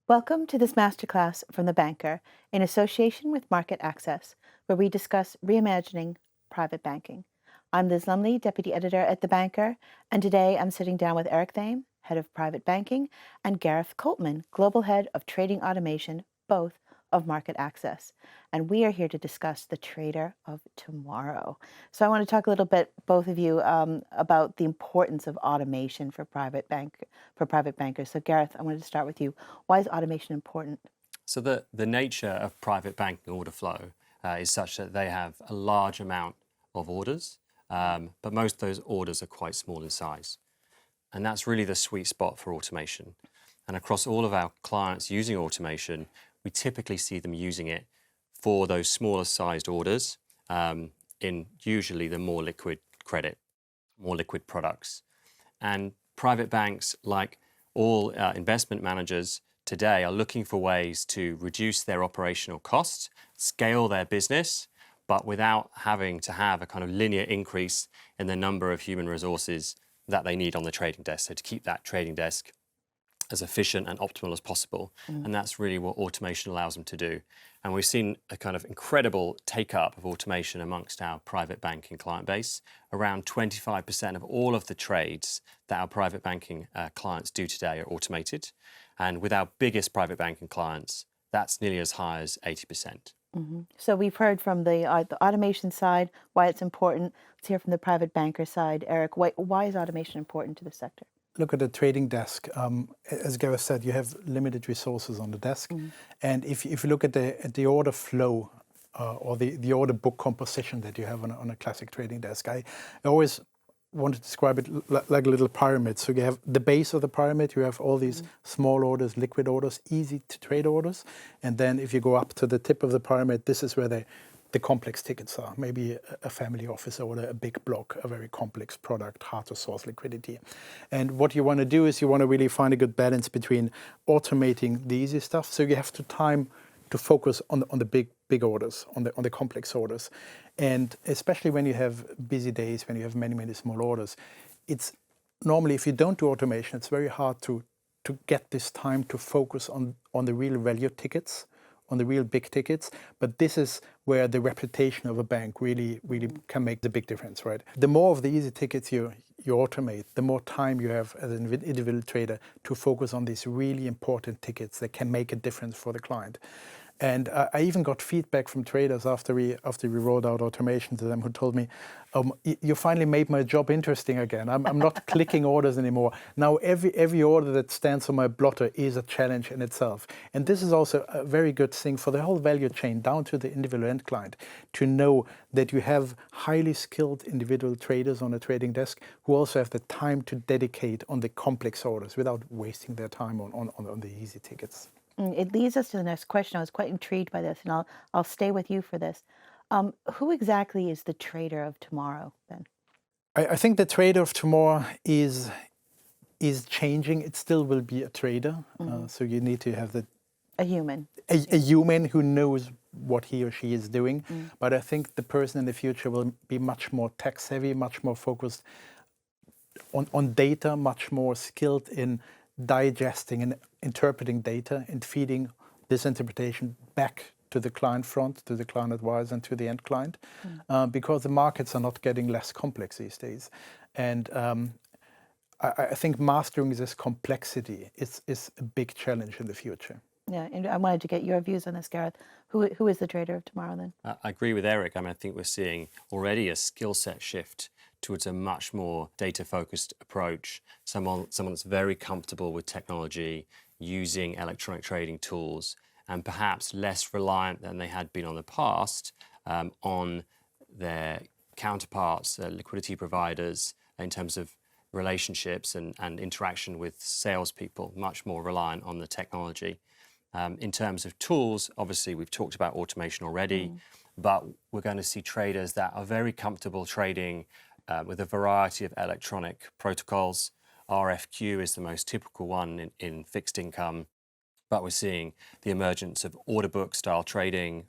Welcome to this masterclass from The Banker in association with MarketAxess, where we discuss reimagining private banking. I'm Liz Lumley, Deputy Editor at The Banker, and today I'm sitting down with Erik Tham, Head of Private Banking, and Gareth Coltman, Global Head of Trading Automation, both of MarketAxess. And we are here to discuss the trader of tomorrow. So I want to talk a little bit, both of you, about the importance of automation for private bankers. So Gareth, I wanted to start with you. Why is automation important? So the nature of private banking order flow is such that they have a large amount of orders, but most of those orders are quite small in size. And that's really the sweet spot for automation. And across all of our clients using automation, we typically see them using it for those smaller sized orders in usually the more liquid credit, more liquid products. And private banks, like all investment managers today, are looking for ways to reduce their operational costs, scale their business, but without having to have a kind of linear increase in the number of human resources that they need on the trading desk. So to keep that trading desk as efficient and optimal as possible. And that's really what automation allows them to do. And we've seen a kind of incredible take-up of automation amongst our private banking client base. Around 25% of all of the trades that our private banking clients do today are automated. And with our biggest private banking clients, that's nearly as high as 80%. So we've heard from the automation side why it's important. Let's hear from the private banker side. Erik, why is automation important to the sector? Look at the trading desk. As Gareth said, you have limited resources on the desk. And if you look at the order flow or the order book composition that you have on a classic trading desk, I always want to describe it like a little pyramid. So you have the base of the pyramid, you have all these small orders, liquid orders, easy to trade orders. And then if you go up to the tip of the pyramid, this is where the complex tickets are, maybe a family office order, a big block, a very complex product, hard to source liquidity. And what you want to do is you want to really find a good balance between automating the easy stuff. So you have time to focus on the big orders, on the complex orders. And especially when you have busy days, when you have many small orders, it's normally, if you don't do automation, it's very hard to get this time to focus on the real value tickets, on the real big tickets. But this is where the reputation of a bank really can make the big difference, right? The more of the easy tickets you automate, the more time you have as an individual trader to focus on these really important tickets that can make a difference for the client. And I even got feedback from traders after we rolled out automation to them, who told me, you finally made my job interesting again. I'm not clicking orders anymore. Now every order that stands on my blotter is a challenge in itself. And this is also a very good thing for the whole value chain, down to the individual end client, to know that you have highly skilled individual traders on a trading desk who also have the time to dedicate on the complex orders without wasting their time on the easy tickets. It leads us to the next question. I was quite intrigued by this, and I'll stay with you for this. Who exactly is the trader of tomorrow, then? I think the trader of tomorrow is changing. It still will be a trader. So you need to have A human. A human who knows what he or she is doing. But I think the person in the future will be much more tech savvy, much more focused on data, much more skilled in digesting and interpreting data and feeding this interpretation back to the client front, to the client advisor, and to the end client, because the markets are not getting less complex these days. And I think mastering this complexity is a big challenge in the future. Yeah, and I wanted to get your views on this, Gareth. Who is the trader of tomorrow, then? I agree with Erik. I think we're seeing already a skill set shift towards a much more data-focused approach. Someone that's very comfortable with technology, using electronic trading tools, and perhaps less reliant than they had been on the past on their counterparts, liquidity providers, in terms of relationships and interaction with salespeople, much more reliant on the technology. In terms of tools, obviously we've talked about automation already, but we're going to see traders that are very comfortable trading with a variety of electronic protocols. RFQ is the most typical one in fixed income, but we're seeing the emergence of order book style trading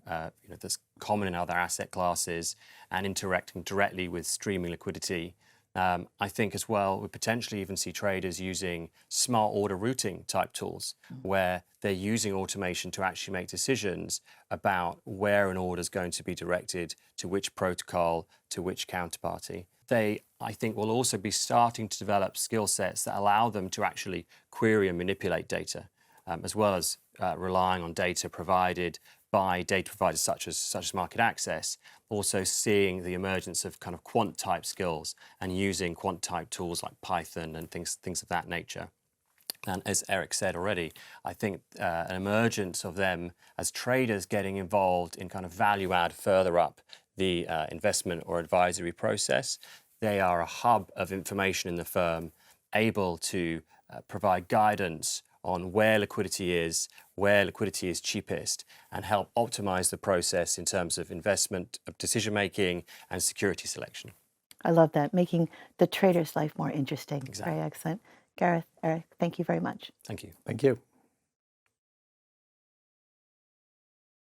that's common in other asset classes, and interacting directly with streaming liquidity I think as well, we potentially even see traders using smart order routing type tools where they're using automation to actually make decisions about where an order is going to be directed, to which protocol, to which counterparty. They, I think, will also be starting to develop skill sets that allow them to actually query and manipulate data, as well as relying on data provided by data providers such as MarketAxess, also seeing the emergence of kind of quant type skills and using quant type tools like Python and things of that nature. And as Erik said already, I think an emergence of them as traders getting involved in kind of value add further up the investment or advisory process. They are a hub of information in the firm, able to provide guidance on where liquidity is cheapest, and help optimize the process in terms of investment, decision making, and security selection. I love that, making the trader's life more interesting. Exactly. Very excellent. Gareth, Erik, thank you very much. Thank you. Thank you.